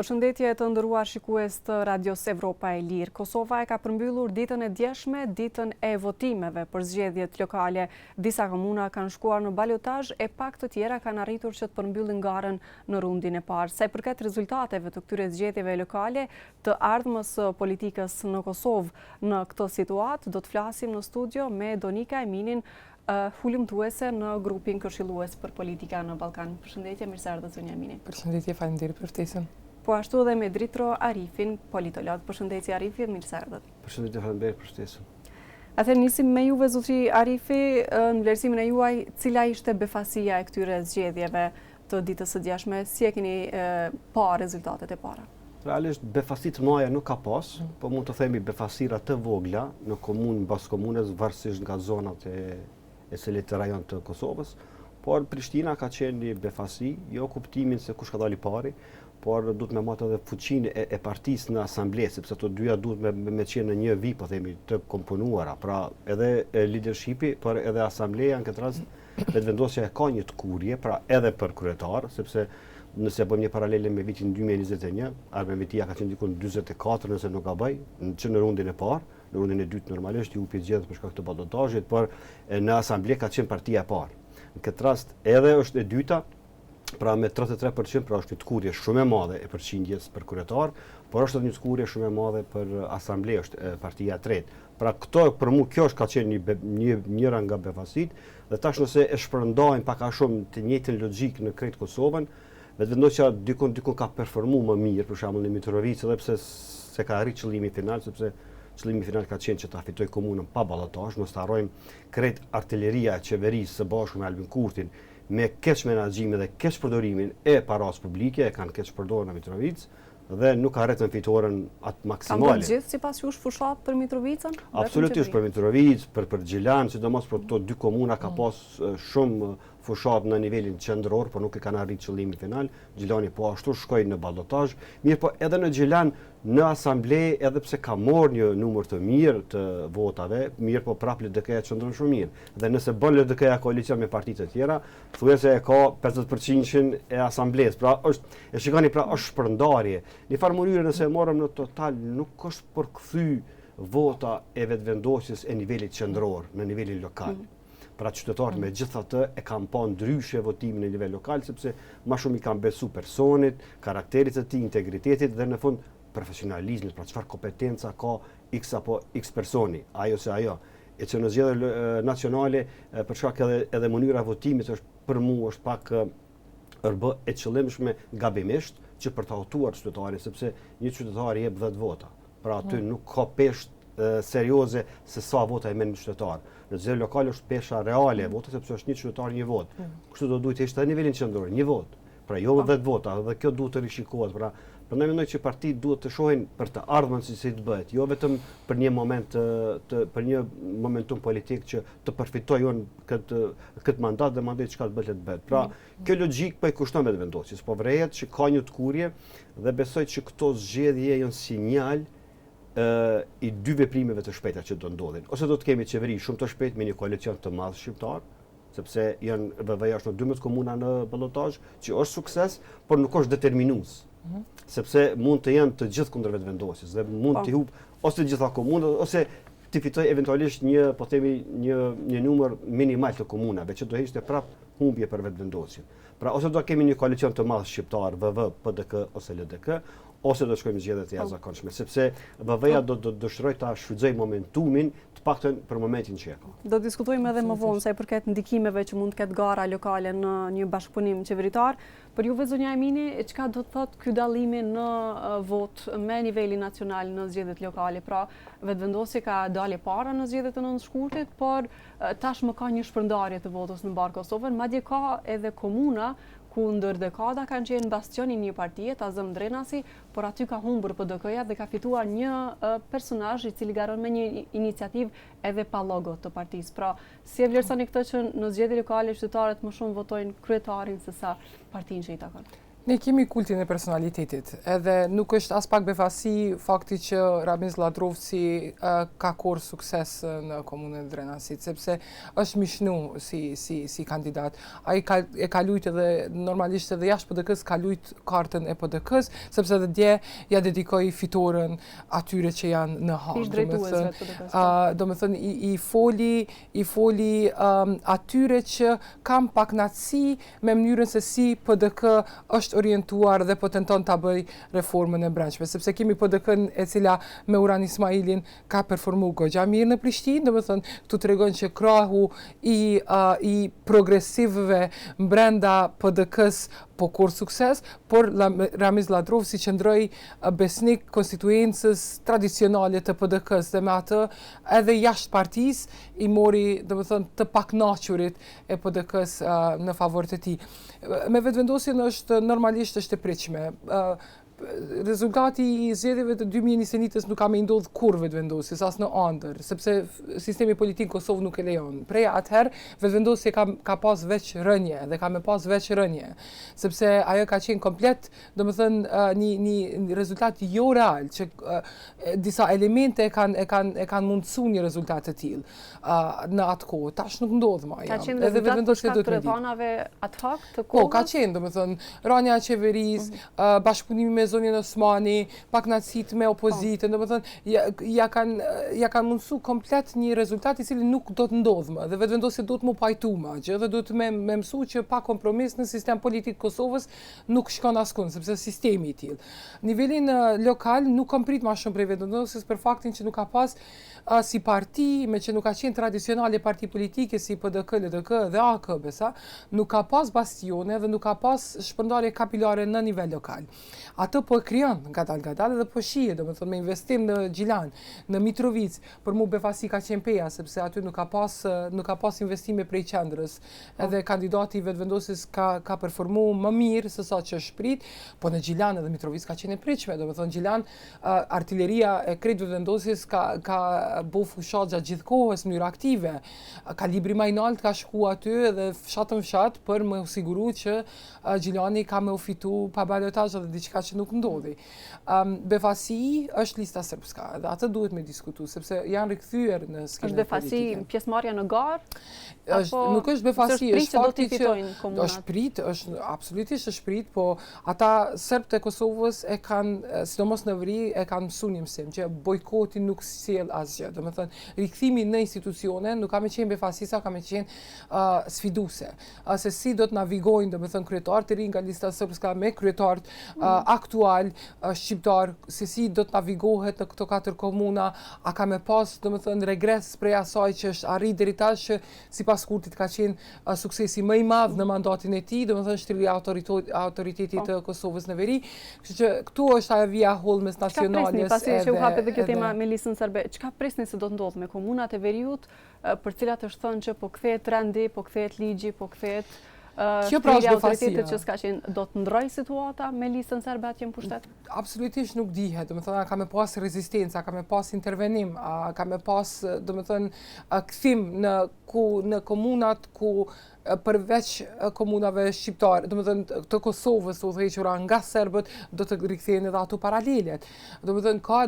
Përshëndetje të nderuar shikues të Radios Evropa e Lirë. Kosova e ka përmbyllur ditën e djeshme, ditën e votimeve për zgjedhjet lokale. Disa komuna kanë shkuar në balotazh e pak të tjera kanë arritur që të përmbyllin garën në rundin e parë. Sa i përket rezultateve të këtyre zgjedhjeve lokale të ardhmës politikës në Kosovë në këtë situatë, do të flasim në studio me Donika Eminin, hulumtuese në grupin këshillues për politika në Ballkan. Përshëndetje, mirë se erdhët zonja Emini. Përshëndetje, faleminderit për ftesën. Po ashtu edhe me Dritro Arifin, politolog. Përshëndetje Arifi, mirë se erdhët. Përshëndetje, faleminderit për ftesën. Atëherë nisim me juve zotri Arifi, në vlerësimin e juaj, cila ishte befasia e këtyre zgjedhjeve të ditës së djeshme, si e keni pa rezultatet e para? Realisht befasi të mëdha nuk ka pas, po mund të themi befasira të vogla në komunë mbas komunës, varësisht nga zonat e cilit të rajon të Kosovës, por Prishtina ka qenë një befasi, jo kuptimin se kush ka dali pari, por duhet me marrë edhe fuqinë e partisë në asamble, sepse ato dyja duhet me qenë në një vi, po themi, të komponuara, pra edhe leadershipi, por edhe asambleja në këtë rast vetëvendosja e ka një tkurje, pra edhe për kryetar, sepse nëse bëjmë një paralele me vitin 2021, Arben Vetia ka qenë diku në 44 nëse nuk gaboj, që në rundin e parë, në rundin e dytë normalisht ju zgjedh për shkak të ballotazhit, por në asamble ka qenë partia e parë. Në këtë rast edhe është e dyta, pra me 33%, pra është një tkurje shumë e madhe e përqindjes për kryetar, por është edhe një tkurje shumë e madhe për asamble, është partia e tretë. Pra këto për mua kjo është ka qenë njëra nga befasit, dhe tash nëse e shpërndajmë pak a shumë të njëjtën logjik në krejt Kosovën, vetëvendosja dikun ka performuar më mirë, për shembull në Mitrovica, edhe pse se ka arrit qëllimi final, sepse qëllimi final ka qenë që ta fitoj komunën pa ballotazh, mos ta harrojmë krejt artilleria e qeverisë së bashku me Albin Kurtin, me keq menaxhimin dhe keq përdorimin e paras publike, e kanë keq përdorur në Mitrovic dhe nuk arritën fitoren atë maksimale. Kanë gjithë sipas jush fushat për Mitrovicën? Absolutisht për Mitrovic, për Gjilan, sidomos për këto dy komuna ka pas shumë fushat në nivelin qendror, por nuk e kanë arritur qëllimin final. Gjilani po ashtu shkoi në ballotazh. Mirë, po edhe në Gjilan në asamble, edhe pse ka marrë një numër të mirë të votave, mirë po prap LDK-ja qëndron shumë mirë. Dhe nëse bën LDK-ja koalicion me partitë të tjera, thuajse e ka 50% e asamblesë. Pra e shikoni, pra është shpërndarje. Në farë mënyrë nëse e marrëm në total nuk është përkthy vota e vetvendosjes e nivelit qendror në nivelin lokal. Pra qytetarët me gjithatë e kanë pa ndryshe votimin në nivel lokal, sepse më shumë i kanë besu personit, karakterit të tij, integritetit dhe në fund profesionalizmit, pra çfarë kompetenca ka x apo x personi, ajo se ajo. E që në zgjedhje nacionale, për shkak edhe mënyra votimit është për mua është pak bë e qëllimshme gabimisht që për të autuar qytetarin, sepse një qytetar i jep 10 vota. Pra aty nuk ka peshë serioze se sa vota i merr një qytetar. Në zgjedhje lokale është pesha reale e votës, sepse është një qytetar një votë. Kështu do duhet të ishte në nivelin qendror, një votë. Pra jo 10 vota, dhe kjo duhet të rishikohet. Pra prandaj mendoj që partitë duhet të shohin për të ardhmen si të bëhet, jo vetëm për një moment për një momentum politik që të përfitojnë këtë mandat dhe mandati çka të bëhet. Pra kjo logjik po i kushton vetëvendosjes, po vrehet që ka një tkurje dhe besoj që këto zgjedhje janë sinjal i dy veprimeve të shpejta që do ndodhin. Ose do të kemi qeveri shumë të shpejt me një koalicion të madh shqiptar, sepse janë VV-ja është në 12 komuna në ballotazh, që është sukses, por nuk është determinues. Sepse mund të jenë të gjithë kundër vetëvendosjes dhe mund të humb ose të gjitha komunat ose të fitoj eventualisht një numër minimal të komunave që do ishte prap humbje për vetëvendosjen. Pra ose do kemi një koalicion të madh shqiptar, VV, PDK ose LDK, ose do shkojmë zgjedhje të jashtëzakonshme, sepse VV-ja do dëshiroj ta shfrytëzoj momentumin të paktën për momentin që ka. Do diskutojmë edhe më vonë sa i përket ndikimeve që mund të ketë gara lokale në një bashkëpunim qeveritar. Për juve zonja Emini, çka do të thotë ky dallimi në vot me nivelin nacional në zgjedhjet lokale? Pra, vetvendosja ka dalë para në zgjedhjet e 9 shkurtit, por tashmë ka një shpërndarje të votës në mbar Kosovën, madje ka edhe komuna ku ndër dekada kanë qenë bastioni një partie, Tazëm Drenasi, por aty ka humbur PDK-ja dhe ka fituar një personazh i cili garon me një iniciativë edhe pa logo të partisë. Pra, si e vlerësoni këtë që në zgjedhje lokale qytetarët më shumë votojnë kryetarin se sa partinë që i takon? Ne kemi kultin e personalitetit, edhe nuk është as pak befasi fakti që Ramiz Ladrovci ka korë sukses në komunën e Drenasit, sepse është mishnu si kandidat. Ai ka lujt edhe normalisht edhe jashtë PDK-s ka lujt kartën e PDK-s, sepse edhe dje ja dedikoi fitoren atyre që janë në hak. Ish drejtuesve të PDK-s. Do me thënë, i foli atyre që kam paknatësi me mënyrën se si PDK është orientuar dhe po tenton ta bëj reformën e brendshme, sepse kemi PDK-n e cila me Uran Ismailin ka performu goxha mirë në Prishtinë, domethënë këtu tregon që krahu i progresivëve brenda PDK-s po kur sukses, por Ramiz Ladrovci qëndroi besnik konstituencës tradicionale të PDK-s dhe me atë edhe jashtë partisë i mori, domethënë, të paknaqurit e PDK-s në favor të tij. Me vetëvendosjen normalisht është e pritshme. Rezultati i zgjedhjeve të 2021-s nuk ka me ndodh kur vetëvendosjes, as në ëndër, sepse sistemi politik në Kosovë nuk e lejon. Prej atëherë, vetëvendosja ka pas veç rënje dhe ka me pas veç rënje, sepse ajo ka qenë komplet, domethënë, një rezultat jo real, që disa elemente e kanë mundësu një rezultat të tillë në atë kohë. Tash nuk ndodh më ajo. Ka qenë rezultat për shkak të rrethanave ad hoc të kohës? Po, ka qenë, domethënë, rënia e qeverisë, bashkëpunimi me zonin Osmani, paknatësit me opozitën, domethënë ja kanë mundësu komplet një rezultat i cili nuk do të ndodhë më, dhe vetëvendosja do të mu pajtu më gjë, dhe do të me mësu që pa kompromis në sistem politik Kosovës nuk shkon askund, sepse sistemi i tillë. Nivelin lokal nuk kam prit ma shumë prej vetëvendosjes për faktin që nuk ka pas si parti, me që nuk ka qenë tradicionale parti politike si PDK, LDK dhe AK, besa, nuk ka pas bastione dhe nuk ka pas shpërndarje kapilare në nivel lokal. Atë po e krijon ngadalë dhe po shije, domethënë me investim në Gjilan, në Mitrovic, për mu befasi ka qenë peja, sepse aty nuk ka pas investime prej qendrës. Edhe kandidati i vetëvendosjes ka performu më mirë se sa që është prit, po në Gjilan edhe Mitrovic ka qenë e pritshme, domethënë Gjilan artilleria e krejt vetëvendosjes ka bu fushat gjatë gjithë kohës në mënyrë aktive. Kalibri më i lartë ka shku aty edhe fshat për me siguru që Gjilani ka me u fitu pa balotazh dhe diçka që nuk ndodhi. Befasi është lista srpska, dhe atë duhet me diskutu, sepse janë rikthyer në skenën politike. Është befasi pjesëmarrja në garë? Nuk është befasi, është fakti që është prit, absolutisht është prit, po ata Serbët e Kosovës e kanë, sidomos në veri, e kanë mësuar një mësim, që bojkoti nuk sjell asgjë. Domethënë, rikthimi në institucione nuk ka me qenë befasi, sa ka me qenë sfiduese. Se si do të navigojnë, domethënë, kryetarët e rinj nga lista srpska me kryetarët aktual shqiptar, se si do të navigohet në këto 4 komuna, a ka me pas, domethënë, regres prej asaj që është arrit deri tash, që sipas Kurtit ka qenë suksesi më i madh në mandatin e tij, domethënë shtrirja autoritetit të Kosovës në veri. Kështu që këtu është ajo via hollmes nacionale. Pasi që u hapet edhe kjo tema me listën serbe, çka presni se do të ndodhë me komunat e veriut, për cilat është thënë që po kthehet trendi, po kthehet ligji, po kthehet shtrirja autoritetit që s'ka qenë, do të ndrojë situata me listën serbe atje në pushtet? Absolutisht nuk dihet, domethënë ka me pas rezistencë, ka me pas intervenim, ka me pas, domethënë, kthim në komunat ku përveç komunave shqiptare, domethënë të Kosovës të udhëhequra nga serbët, do të rikthehen edhe ato paralelet. Domethënë ka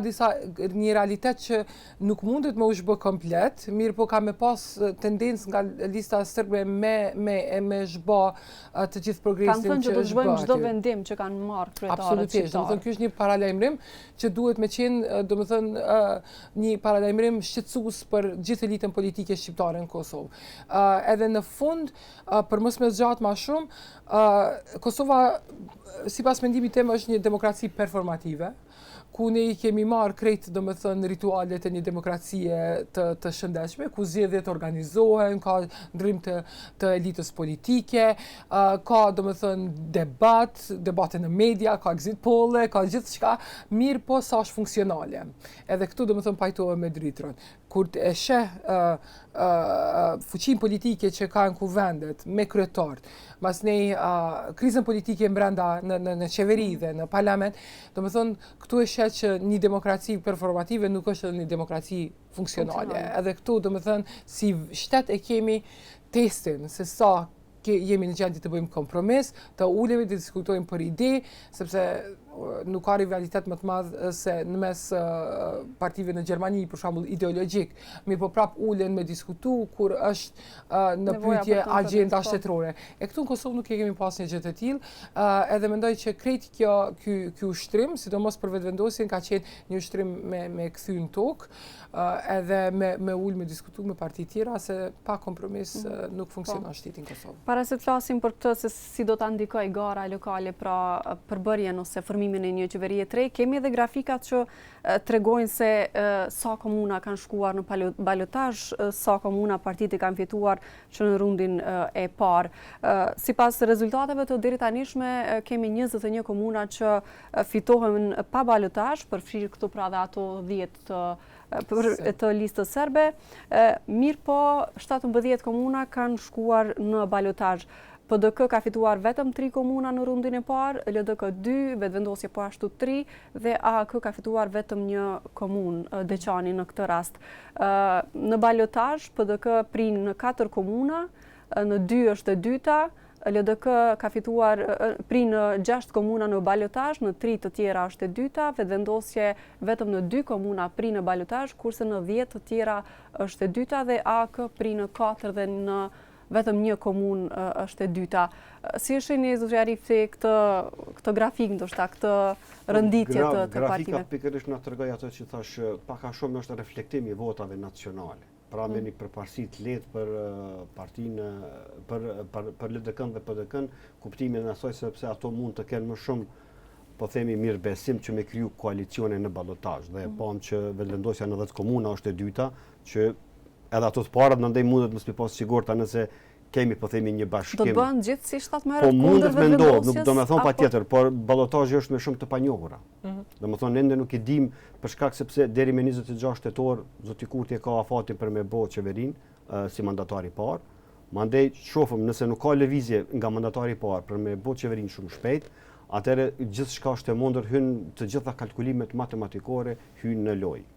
një realitet që nuk mundet me u zhbë komplet, mirë po ka me pas tendencë nga lista serbe me zhbë të gjithë progresin që është bërë. Kanë thënë që do zhbëjmë çdo vendim që kanë marrë kryetarët shqiptarë. Absolutisht, domethënë ky është një paralajmërim që duhet me qenë, domethënë, një paralajmërim shqetësues për gjithë elitën politike shqiptare në Kosovë. Edhe në fund, për mos me zgjat ma shumë, Kosova, sipas mendimit tim, është një demokraci performative, ku ne i kemi marrë krejt, domethënë, ritualet e një demokracie të shëndetshme, ku zgjedhjet organizohen, ka ndrim të elitës politike, ka, domethënë, debate në media, ka exit poll-e, ka gjithçka, mirë po sa është funksionale. Edhe këtu, domethënë, pajtohem me dritërën. Kur e sheh fuqinë politike që kanë kuvendet me kryetarët, mas ne krizën politike brenda në qeveri dhe në parlament, domethënë këtu e sheh që një demokraci performative nuk është një demokraci funksionale. Edhe këtu domethënë si shtet e kemi testin se sa jemi në gjendje të bëjmë kompromis, të ulemi të diskutojmë për ide, sepse nuk ka rivalitet më të madh se në mes partive në Gjermani, për shembull ideologjik, mirë po prap ulen me diskutu kur është në pyetje agjenda shtetërore. E këtu në Kosovë nuk e kemi pas një gjë të tillë, edhe mendoj që krejt ky ushtrim, sidomos për vetëvendosjen, ka qenë një ushtrim me kthy në tokë, edhe me ul me diskutu me parti tjera, se pa kompromis nuk funksionon shteti në Kosovë. Para se të flasim për këtë se si do ta ndikojë gara lokale pra përbërjen ose formimin e një qeverie të re, kemi edhe grafikat që tregojnë se sa komuna kanë shkuar në balotazh, sa komuna partitë kanë fituar që në rundin e parë. Sipas rezultateve të deri tanishme kemi 21 komuna që fitohen pa balotazh, përfshirë këtu pra dhe ato 10 të listës serbe, mirë po 17 komuna kanë shkuar në balotazh. PDK ka fituar vetëm 3 komuna në rundin e parë, LDK 2, vetëvendosje po ashtu 3 dhe AAK ka fituar vetëm 1 komunë, Deçani në këtë rast. Në balotazh PDK prin në 4 komuna, në 2 është e dyta, LDK ka fituar prin në 6 komuna në balotazh, në 3 të tjera është e dyta, vetëvendosje vetëm në 2 komuna prin në balotazh, kurse në 10 të tjera është e dyta dhe AAK prin në 4 dhe në vetëm 1 komunë është e dyta. Si është një zotëri Arifi këtë grafik, ndoshta këtë rënditje të partive? Grafika pikërisht na tregoj ato që thash, pak a shumë është reflektimi i votave nacionale. Pra me një përparësi të lehtë për partinë, për LDK-n dhe PDK-n, kuptimin e asaj sepse ato mund të kenë më shumë, po themi, mirëbesim që me kriju koalicione në balotazh. Dhe pam që vetëvendosja në 10 komuna është e dyta, që edhe ato të parat ndaj mundet mos pas sigurta nëse kemi po themi një bashkim. Do të bëhen gjithë si 7 herë kundër vetëvendosjes. Po mundet me ndodh, nuk do të them patjetër, por ballotazhi është me shumë të panjohura. Domethënë ende nuk e dim për shkak sepse deri me 26 tetor zoti Kurti e ka afatin për me bë qeverinë si mandatari i parë. Mandej shohim nëse nuk ka lëvizje nga mandatari i parë për me bë qeverinë shumë shpejt, atëherë gjithçka është e mundur, hyn të gjitha kalkulimet matematikore hyn në lojë.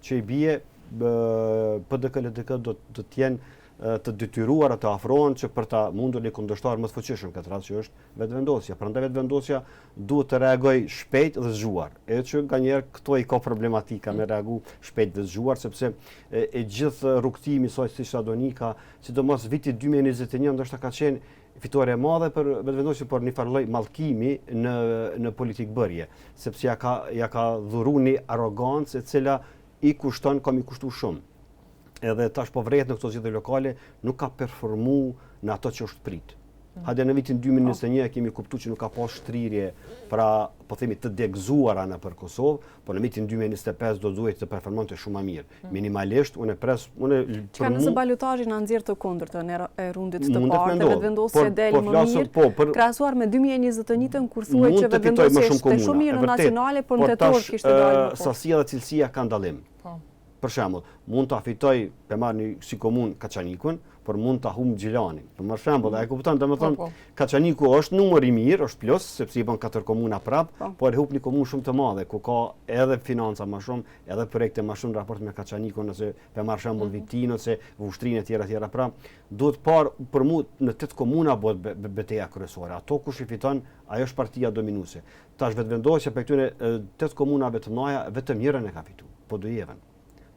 Që i bie PDK LDK do të jenë të detyruara të afrohen që për ta mundur një kundërshtar më të fuqishëm këtë rast që është vetëvendosja. Prandaj vetëvendosja duhet të reagojë shpejt dhe zgjuar. Edhe që nganjëherë këto i ka problematika me reagu shpejt dhe zgjuar sepse e gjithë rrugtimi i saj siç Adonika, sidomos viti 2021 ndoshta ka qenë fitore e madhe për vetëvendosjen, por një farë lloj mallkimi në politikë bërje, sepse ja ka dhuruar një arrogancë e cila i kushton, kam i kushtu shumë. Edhe tash po vret në këto zgjedhje lokale nuk ka performu në ato që është prit. Hajde në vitin 2021 kemi kuptuar që nuk ka pas shtrirje, pra po themi të degëzuara nëpër Kosovë, por në vitin 2025 do duhet të performonte shumë më mirë. Minimalisht unë nëse balotazhi na nxjerr të kundërtën e rundit të parë, vetëvendosja del më mirë, krahasuar me 2021-ën kur thuhet që vetëvendosja ishte shumë mirë në nacionale, por në tetor kishte dalë. Sasia dhe cilësia kanë dallim. Për shembull, mund ta fitoj pe marrni si komunë Kaçanikun, por mund ta humb Gjilanin. Për shembull, e kupton, domethënë Kaçaniku është numër i mirë, është plus sepse i bën 4 komuna prap, por e humb një komunë shumë të madhe ku ka edhe financa më shumë, edhe projekte më shumë raport me Kaçanikun, nëse pe marr shembull Vitin ose vushtrinë e tjera prap. Duhet për mu në 8 komuna bëhet betejë kryesore. Ato kush i fiton, ajo është partia dominuese. Tash vetëvendosja për këtyre 8 komunave të mëdha vetëm njërin e ka fituar, po do jevën.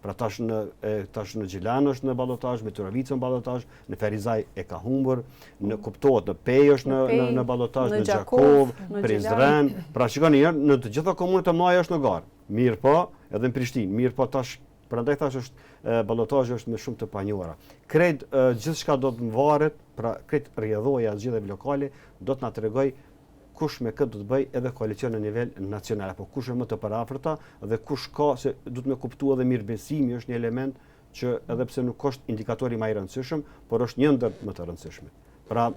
Pra tash në Gjilan është në balotazh, me Turavicën në balotazh, në Ferizaj e ka humbur, në kuptohet në Pej është në balotazh, në Gjakov, Prizren. Pra shikoni, në të gjitha komunat e mëdha është në garë. Mirë po, edhe në Prishtinë, mirë po tash, prandaj tash është balotazhi është me shumë të panjohura. Krejt gjithçka do të varet, pra krejt rrjedhoja e zgjedhjeve lokale do të na tregoj kush me këtë do të bëj edhe koalicion në nivel nacional, apo kush është më të parafërta dhe kush ka, se duhet me kuptu edhe mirëbesimi është një element që edhe pse nuk është indikatori më i rëndësishëm, por është një ndër më të rëndësishëm. Pra,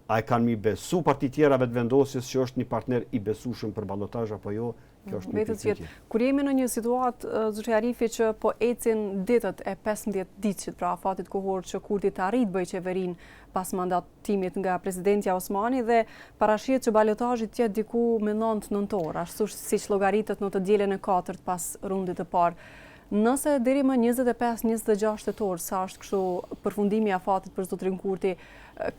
a e kanë mi besu parti tjera vetëvendosjes që është një partner i besueshëm për ballotazh apo jo? Kjo është një pyetje. Kur jemi në një situatë, zotëri Arifi, që po ecin ditët e 15 ditësit, pra afatit kohor që Kurti të arrit bëj qeverinë pas mandatimit nga presidentja Osmani dhe parashihet që balotazhi të jetë diku me 9 nëntor, ashtu siç llogaritet në të dielën e 4 pas rundit të parë. Nëse deri më 25-26 shtator, sa është kështu përfundimi i afatit për zotrin Kurti,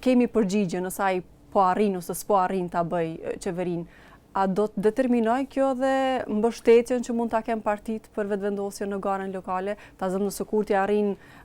kemi përgjigje nëse ai po arrin ose s'po arrin ta bëj qeverinë, a do të determinoj kjo dhe mbështetjen që mund ta kenë partitë për vetëvendosjen në garën lokale? Ta zëm nëse Kurti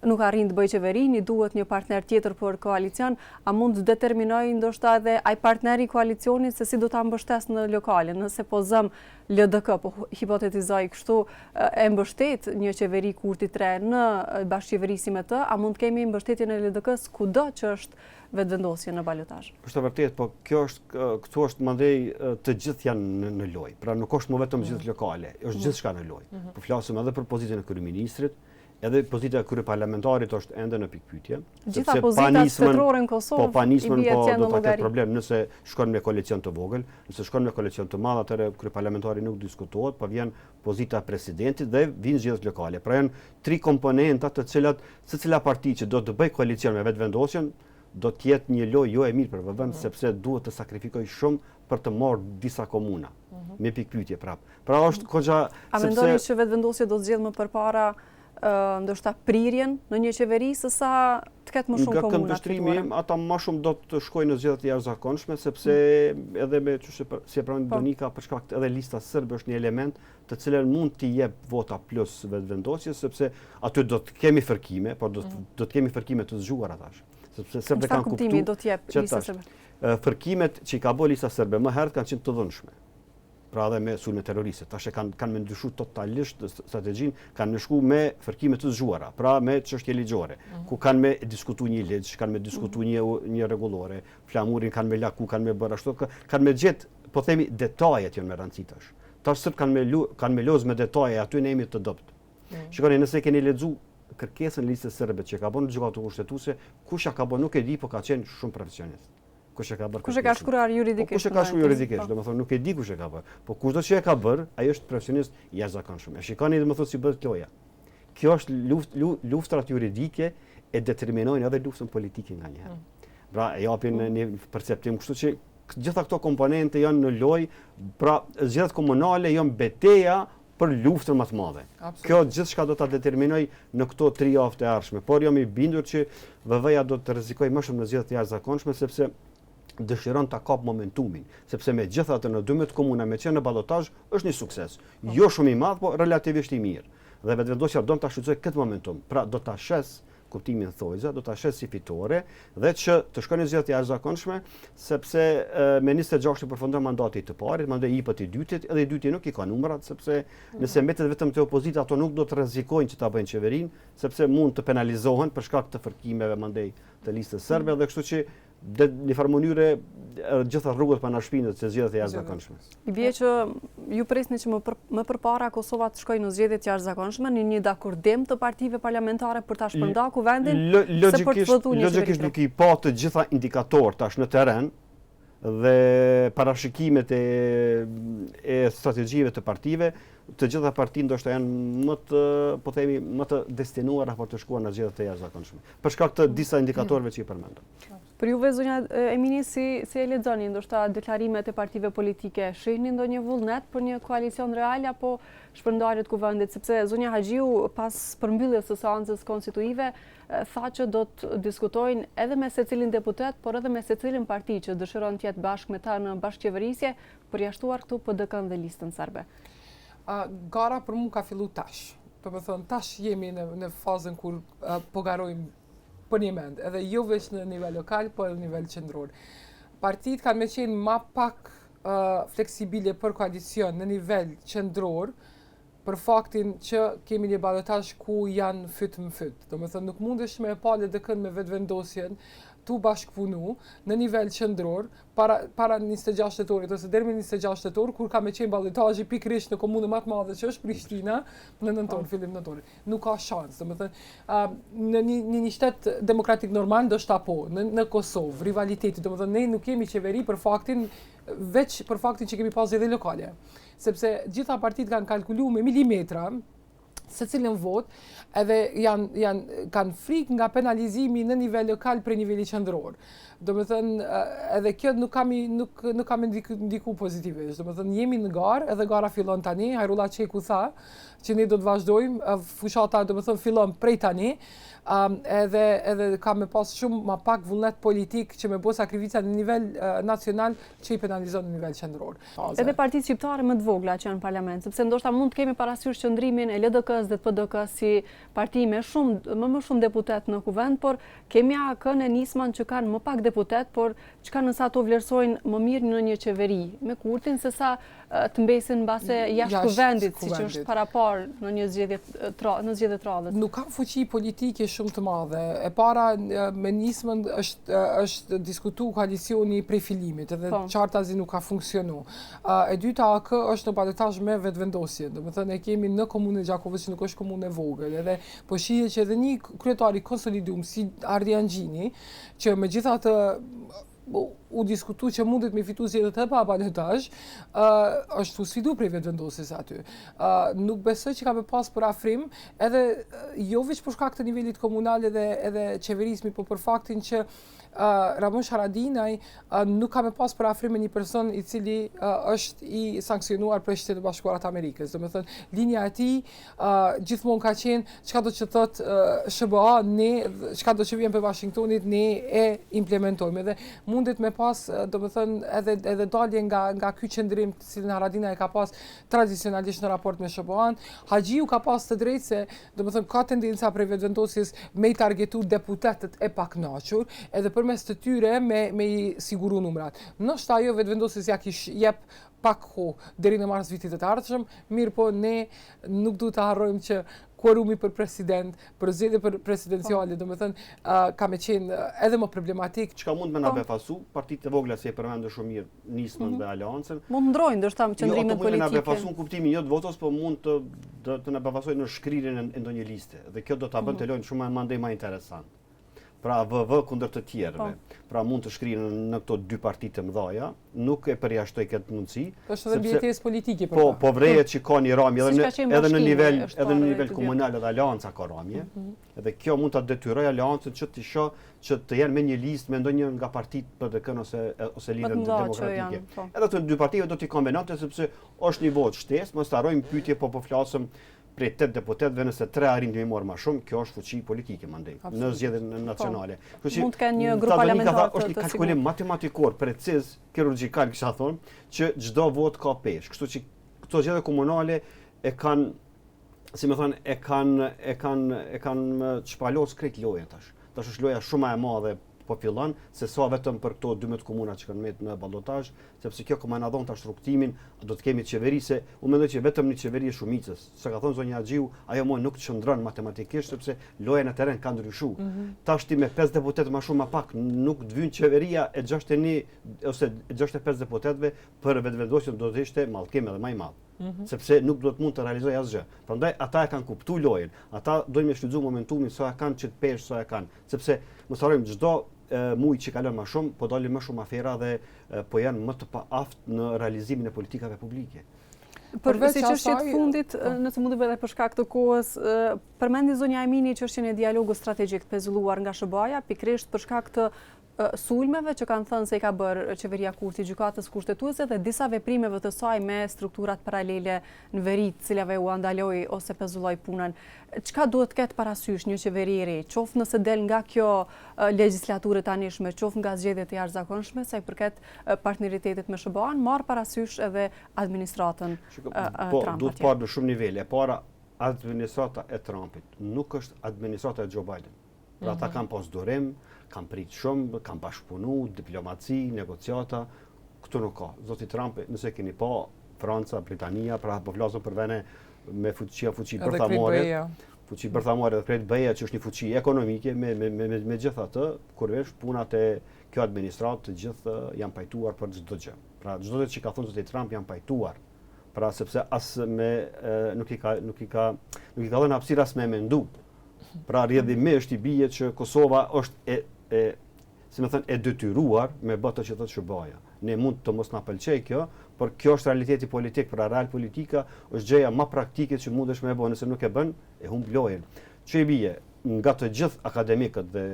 nuk arrin të bëjë qeverinë, i duhet një partner tjetër për koalicion, a mund të determinoj ndoshta edhe ai partneri i koalicionit se si do ta mbështes në lokale? Nëse po zëm LDK, po hipotetizoj kështu, e mbështet një qeveri Kurti 3 në bashkëqeverisi me të, a mund të kemi mbështetjen e LDK-s kudo që është vetëvendosje në balotazh? Është vërtet, po këtu është mandej të gjithë janë në lojë. Pra nuk është më vetëm gjithë lokale, është gjithçka në lojë. Po flasim edhe për pozitën e kryeministrit, edhe pozita e kryeparlamentarit është ende në pikpyetje. Gjitha pozitat shtetërore në Kosovë, po panismën po do të ketë problem nëse shkon me koalicion të vogël, nëse shkon me koalicion të madh, atëherë kryeparlamentari nuk diskutohet, po vjen pozita e presidentit dhe vinë zgjedhjet lokale. Pra janë 3 komponenta të cilat secila parti që do të bëj koalicion me vetëvendosjen do të jetë një lojë jo e mirë për vend, sepse duhet të sakrifikoj shumë për të marrë disa komuna. Me pikpyetje prapë. Pra është goxha A mendoni që vetëvendosja do të zgjedh më përpara ndoshta prirjen në një qeveri sesa të ketë më shumë komuna? Nga këndvështrimi ata më shumë do të shkojnë në zgjedhjet e jashtëzakonshme, sepse edhe me si e pranon Donika për shkak edhe lista serbe është një element të cilën mund t'i jep vota plus vetëvendosjes, sepse aty do të kemi fërkime, por do të kemi fërkime të zgjuara tash. Sepse serbe kanë kuptuar do të jep lista serbe. Fërkimet që i ka bërë lista serbe më herët kanë qenë të dhunshme. Pra edhe me sulme terroriste. Tash kanë ndryshuar totalisht strategjinë, kanë shkuar me fërkime të zgjuara, pra me çështje ligjore, ku kanë me diskutuar një ligj, kanë me diskutuar një rregullore, flamurin kanë me laku, kanë me bërë ashtu, kanë me gjet, po themi detajet janë me rëndësi tash. Tash sot kanë me lozë me detaje, aty ne jemi të dobët. Shikoni, nëse keni lexuar kërkesën listës serbe që ka bën gjykata kushtetuese, kush ja ka bën nuk e di, po ka qenë shumë profesionist. Kush e ka shkruar juridikisht? Kush e ka shkruar juridikisht, domethënë nuk e di kush e ka bërë. Po kushdo që e ka bërë, ai është profesionist jashtëzakonshëm. E shikoni domethënë si bëhet loja. Kjo është luftrat juridike e determinojnë edhe luftën politike nganjëherë. Pra e japin një perceptim, kështu që gjitha këto komponente janë në lojë, pra zgjedhjet komunale janë betejë për luftën më të madhe. Kjo gjithçka do ta determinoj në këto 3 javë të ardhshme, por jam i bindur që VV-ja do të rrezikojë më shumë në zgjedhjet e jashtëzakonshme sepse dëshiron ta kap momentumin, sepse megjithatë në 12 komuna me qenë në ballotazh është një sukses. Jo shumë i madh, po relativisht i mirë. Dhe vetëvendosja do ta shfrytëzoj këtë momentum. Pra do ta shes kuptimin thojza, do ta shes si fitore dhe që të shkojnë në zgjedhjet e jashtëzakonshme, sepse me 26 përfundon mandati i të parit, mandej i dytit, edhe i dyti nuk i ka numrat, sepse nëse mbetet vetëm te opozita, ato nuk do të rrezikojnë që ta bëjnë qeverinë, sepse mund të penalizohen për shkak të fërkimeve mandej të listës serbe, dhe kështu që në farë mënyre gjitha rrugët pa na shpinët se zgjedhjet e jashtëzakonshme. I vjen që ju presni që më përpara Kosova të shkojë në zgjedhjet e jashtëzakonshme në një dakordim të partive parlamentare për ta shpërndarë vendin, se për të votuar një logjikisht nuk i pa të gjitha indikatorë tash në terren dhe parashikimet e strategjive të partive, të gjitha partitë ndoshta janë më të destinuara për të shkuar në zgjedhjet e jashtëzakonshme, për shkak të disa indikatorëve që i përmendëm. Për juve, zonja Emini, si e lexoni ndoshta deklarimet e partive politike? Shihni ndonjë vullnet për një koalicion real apo shpërndarje të kuvendit? Sepse zonja Haxhiu pas përmbylljes së seancës konstituive tha që do të diskutojnë edhe me secilin deputet, por edhe me secilin parti që dëshiron të jetë bashkë me ta në bashkëqeverisje, përjashtuar këtu PDK-n dhe listën serbe. Gara për mua ka filluar tash. Domethënë tash jemi në fazën kur po garojmë për një mend, edhe jo vetëm në nivel lokal, po edhe në nivel qendror. Partitë kanë më qenë më pak fleksibile për koalicion në nivel qendror, për faktin që kemi një ballotazh ku janë fyt më fyt. Domethënë nuk mundesh me pa LDK-n me vetëvendosjen tu bashkëpunu në nivel qendror para 26 shtetorit ose deri në 26 shtetor, kur ka me qenë ballotazhi pikërisht në komunën më të madhe që është Prishtina në nëntor, fillim nëntorit. Nuk ka shans, domethënë në një shtet demokratik normal ndoshta po, në Kosovë, rivaliteti, domethënë ne nuk kemi qeveri për faktin që kemi pas zgjedhje lokale. Sepse gjitha partitë kanë kalkuluar me milimetra secilin vot, edhe kanë frikë nga penalizimi në nivel lokal për nivelli qendror. Do me thënë, edhe kjo nuk kam ndiku pozitivisht. Do me thënë, jemi në garë, edhe gara fillon tani, Hajrullah Çeku tha që ne do të vazhdojmë, fushata do me thënë fillon prej tani, edhe ka me pas shumë ma pak vullnet politik që me bo sakrifica në nivel nacional që i penalizon në nivel qendror. Edhe partitë shqiptare më të vogla që janë në parlament, sepse ndoshta mund të kemi parasysh qëndrimin e LDK-s dhe të PD-k-s si parti me më shumë deputet në kuvend, por kemi AKN e Nisman që kanë më pak deputet, por që kanë nësa ato vlerësojnë më mirë në një qeveri me Kurtin, se sa të mbesin base jashtë kuvendit, si që është para parë në një zgjedhje të radhës. Nuk ka fuqi politike shumë të madhe. E para me Nismën është diskutu koalicioni prej fillimit, edhe qartazi nuk ka funksionu. E dyta AK është në balotazh me vetëvendosje. Do të thënë e kemi në komunën e Gjakovës që nuk është komunë e vogël, edhe po shihet që edhe një kryetari konsoliduar si Ardi Angjini, që megjithatë u diskutu që mundet me fitu zgjedhjet e pa balotazh, është u sfidu prej vetëvendosjes aty. Nuk besoj që ka me pas për afrim, edhe jo veç për shkak të nivelit komunal edhe qeverismi, por për faktin që Ramush Haradinaj nuk ka me pas për afrim me një person i cili është i sankcionuar për Shtetet e Bashkuara të Amerikës. Do me thënë, linja e tij gjithmonë ka qenë çka do të thotë SBA, ne çka do të vjen për Washingtonit, ne e implementojmë. Edhe mundet me pas, do me thënë, edhe dalje nga ky qendrim të cilin Haradinaj ka pas tradicionalisht në raport me SBA-n. Haxhiu ka pas të drejtë se, do me thënë, ka tendenca prej vetëvendosjes me i targetu deputetët e pakënaqur, edhe përmes të tyre me i siguru numrat. Ndoshta ajo vetëvendosjes ja kish jep pak kohë deri në mars vitit të ardhshëm, mirë po ne nuk duhet të harrojmë që kuorumi për president, për zgjedhje për presidenciale, do me thënë, ka me qenë edhe më problematik. Çka mund me na befasu, partitë e vogla si e përmendë shumë mirë, Nismën dhe Aleancën. Mund ndrojnë ndoshta qëndrimet politike. Jo, mund na befasu në kuptimin jo të votës, por mund të na befasojnë në shkrirjen e ndonjë liste. Dhe kjo do ta bën të lojnë shumë mandej më interesant. Pra VV kundër të tjerëve. Pra mund të shkrihen në këto dy partitë të mëdha, nuk e përjashtoj këtë mundësi. Është edhe mbjetesë politike për ta. Po vrejet që ka një ramje edhe në nivel komunal edhe Aleanca ka ramje. Edhe kjo mund ta detyrojë Aleancën që të shoh që të jenë me një listë me ndonjë nga partitë PD-k ose lidhën demokratike. Edhe të dy partive do t'i kombinonte sepse është një votë shtesë, mos harrojmë pyetje po flasëm prej 8 deputetëve nëse 3 arrin të marrë më shumë, kjo është fuqi politike mandej në zgjedhjet nacionale. Mund të kenë një grup parlamentar të është një kalkulim matematikor preciz, kirurgjikal kisha thonë, që çdo vot ka peshë. Kështu që këto zgjedhje komunale e kanë, si më thënë, e kanë çpalos krejt lojën tash. Tash është loja shumë e madhe po fillon, se sa vetëm për këto 12 komuna që kanë në ballotazh, sepse kjo komuna dhon tash rrugtimin, do të kemi qeveri se unë mendoj që vetëm një qeveri e shumicës. Sa ka thënë zonja Haxhiu, ajo më nuk çndron matematikisht sepse loja në terren ka ndryshuar. Tash ti me 5 deputet më shumë më pak nuk të vjen qeveria e 61 ose 65 deputetëve për vetëvendosjen do të ishte mallkim edhe më i madh. Sepse nuk do të mund të realizojë asgjë. Prandaj ata e kanë kuptuar lojën. Ata doin me shfrytzuar momentumin sa kanë që të peshë sa e kanë. Sepse mos harrojmë çdo muaj që kalon më shumë, po dalin më shumë afera dhe po janë më të paaft në realizimin e politikave publike. Si çështje të fundit, nëse mund të bëj edhe për shkak të kohës, përmendi zonja Emini çështjen e dialogut strategjik të pezulluar nga SBA-ja, pikërisht për shkak të sulmeve që kanë thënë se i ka bërë qeveria Kurti gjykatës kushtetuese dhe disa veprimeve të saj me strukturat paralele në veri, të cilave u andaloi ose pezulloi punën. Çka duhet të ketë parasysh një qeveri e re, qoftë nëse del nga kjo legjislaturë tanishme, qoftë nga zgjedhjet e jashtëzakonshme, sa i përket partneritetit me SBA-n, marr parasysh edhe administratën Trump. Duhet parë në shumë nivele. E para, administrata e Trumpit nuk është administrata e Joe Biden. Pra ata kanë pas durim, kanë prit shumë, kanë bashkëpunu, diplomaci, negociata, këtu nuk ka. Zoti Trump, nëse keni pa, Franca, Britania, pra po flasëm për vene me fuqi bërthamore, fuqi bërthamore dhe krejt BE-ja që është një fuqi ekonomike, me gjitha të, kurvesh punat e kjo administratë të gjithë janë pajtuar për çdo gjë. Pra çdo gjë që ka thënë zoti Trump janë pajtuar. Pra sepse as nuk i ka dhënë hapësirë as me mendu. Pra rrjedhimisht i bie që Kosova është si më thënë e detyruar me bë ato që thotë SBA-ja. ne mund të mos na pëlqej kjo, por kjo është realiteti politik, pra real politika është gjëja më praktike që mundesh me e bëj, nëse nuk e bën, e humb lojën. Që i bie nga të gjithë akademikët dhe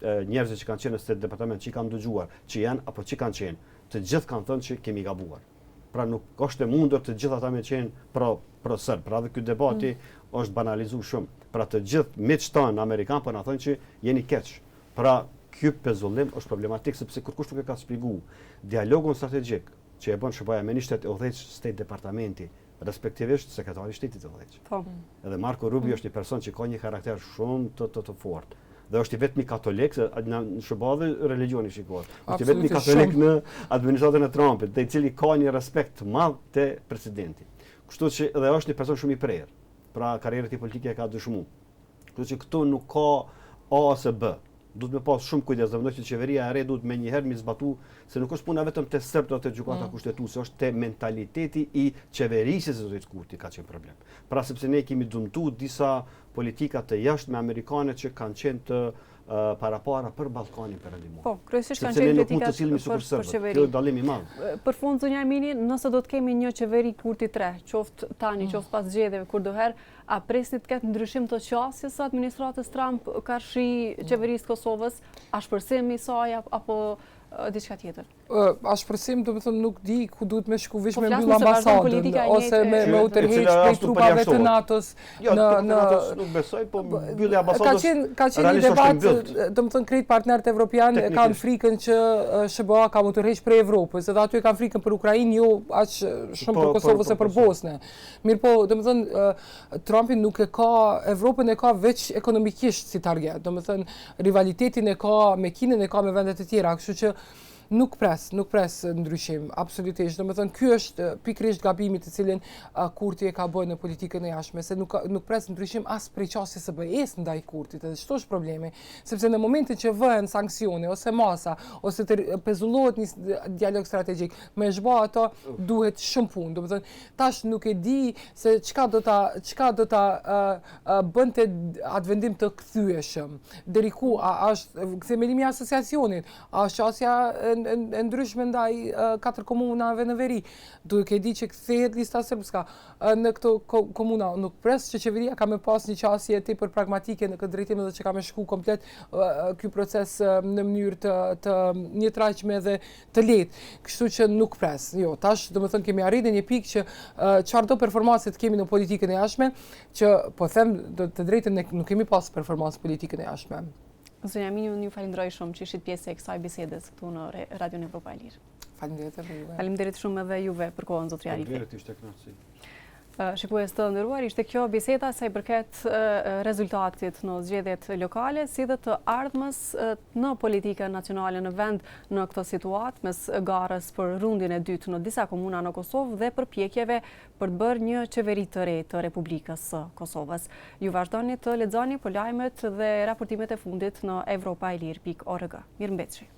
njerëzit që kanë qenë në State Departament, që i kam dëgjuar, që janë apo që kanë qenë, të gjithë kanë thënë që kemi gabuar. Pra nuk është e mundur të gjithë ata me qenë pro sër. Pra dhe ky debati është banalizuar shumë. Pra të gjithë miqtanë amerikanë po na thonë që jeni keq. Pra ky pezullim është problematik sepse kërkush nuk e ka shpjeguar dialogun strategjik që e bën SBA me nishet e udhëheq State Departamenti, respektivisht sekretari i shtetit të udhëheq. Po. Edhe Marco Rubio është një person që ka një karakter shumë të fortë. Dhe është i vetmi katolik, se në SBA dhe religioni shikohet. Është i vetmi katolik në administratën e Trumpit, dhe i cili ka një respekt të madh te presidenti. Kështu që dhe është një person shumë i prerë. Pra karrierën e tij politike e ka dëshmuar. Kështu që këtu nuk ka A ose B. Duhet me pas shumë kujdes, dhe mendoj që qeveria e re duhet me njëherë mi zbatu, se nuk është puna vetëm te serbët ose te gjykata kushtetuese, është te mentaliteti i qeverisjes së zotit Kurti ka qenë problem. Pra sepse ne kemi dëmtuar disa politika të jashtme amerikane që kanë qenë të para për Ballkanin perëndimor. Po, kryesisht kanë qenë kritika për qeveri. Kjo dallim i madh. Për fund zonja Ermini, nëse do të kemi një qeveri Kurti 3, qoftë tani, qoftë pas zgjedhjeve kurdoherë, a presni të ketë ndryshim të qasjes së administratës Trump karshi qeverisë Kosovës, a shpërsim i saj apo diçka tjetër? A shpërsim, do të thënë, nuk di ku duhet me shku vish me mbyll ambasadën ose me u tërheq prej trupave të NATO-s. Jo, nuk besoj, po mbyllja ambasadës. Ka qenë një debat, do të thënë, krejt partnerët evropianë kanë frikën që SBA ka u tërheq prej Evropës, edhe aty kanë frikën për Ukrainë, jo aq shumë për Kosovë ose për Bosnë. Mirë po, do të thënë, Trumpi nuk e ka, Evropën e ka veç ekonomikisht si target, do të thënë, rivalitetin e ka me Kinën, e ka me vendet e tjera, kështu që nuk pres ndryshim, absolutisht. Domethënë ky është pikërisht gabimi të cilin Kurti e ka bërë në politikën e jashtme, se nuk pres ndryshim as prej qasjes së BE-s ndaj Kurtit. Edhe çto është problemi, sepse në momentin që vëhen sanksione ose masa ose të pezullohet një dialog strategjik me SBA, ato duhet shumë punë. Domethënë tash nuk e di se çka do ta bënte atë vendim të kthyeshëm. Deri ku është kthemelimi i asociacionit, a është qasja e ndryshme ndaj 4 komunave në veri. Duke di që kthehet lista srpska në këto komuna, nuk pres që qeveria ka me pas një qasje tepër pragmatike në këtë drejtim dhe që ka me shku komplet ky proces në mënyrë të një trajqme dhe të lehtë. Kështu që nuk pres. Jo, tash domethënë kemi arritur një pikë që çfarëdo performancë kemi në politikën e jashtme, që po them të drejtën ne nuk kemi pas performancë politikën e jashtme. Zonja Ermini, unë ju falenderoj shumë që ishit pjesë e kësaj bisedes këtu në Radion Evropa e Lirë. Faleminderit edhe juve. Faleminderit shumë edhe juve për kohën, zotëri Arifi. Faleminderit, ishte kënaqësi. Shikues të nderuar, ishte kjo biseda sa i përket rezultatit në zgjedhjet lokale, si dhe të ardhmës në politikën nacionale në vend në këtë situatë, mes garës për rundin e dytë në disa komuna në Kosovë dhe përpjekjeve për të bërë një qeveri të re të Republikës së Kosovës. Ju vazhdoni të lexoni lajmet dhe raportimet e fundit në europaelir.org. Mirëmbëjtje.